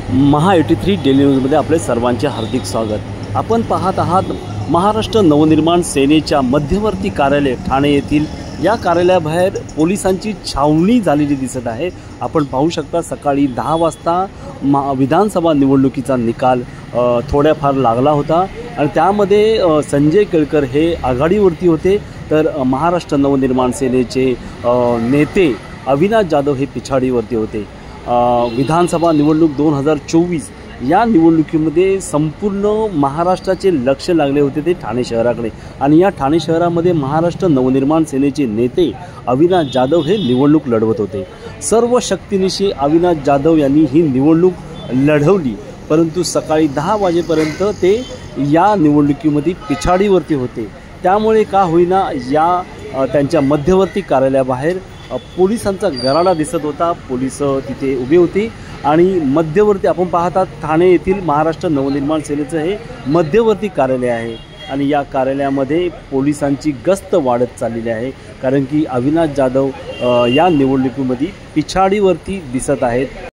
महा83 daily न्यूजमध्ये आपले सर्वांचे हार्दिक स्वागत। आपण पाहत आहात महाराष्ट्र नवनिर्माण सेनेच्या मध्यवर्ती कार्यालय ठाणे येथील या कार्यालयाबाहेर पोलिसांची छावणी झालेली दिसत आहे। आपण पाहू शकता सकाळी 10 वाजता विधानसभा निवडणुकीचा निकाल थोड्याफार लागला होता आणि त्यामध्ये संजय केळकर हे आघाडीवरती होते, तर महाराष्ट्र नवनिर्माण सेनेचे नेते अविनाश जाधव हे पिछाडीवरती होते। विधानसभा निवडणूक 2024 या निवडणुकीमध्ये संपूर्ण महाराष्ट्राचे लक्ष लागले होते ते ठाणे शहराकडे आणि या ठाणे शहरामध्ये महाराष्ट्र नवनिर्माण सेनेचे नेते अविनाश जाधव हे निवडणूक लढवत होते। सर्व शक्तीनिशी अविनाश जाधव यांनी ही निवडणूक लढवली, परंतु सकाळी 10 वाजेपर्यंत ते या निवडणुकीमध्ये पिछाडीवरती होते। त्यामुळे का होईना या त्यांच्या मध्यवर्ती कार्यालयाबाहेर पोलिसांचा गराडा दिसत होता। पोलीस तिथे उभे होते आणि मध्यवर्ती आपण पाहतात ठाणे येथील महाराष्ट्र नवनिर्माण सेनेचं हे मध्यवर्ती कार्यालय आहे आणि या कार्यालयामध्ये पोलिसांची गस्त वाढत चाललेली आहे, कारण की अविनाश जाधव या निवडणुकीमध्ये पिछाडीवरती दिसत आहेत।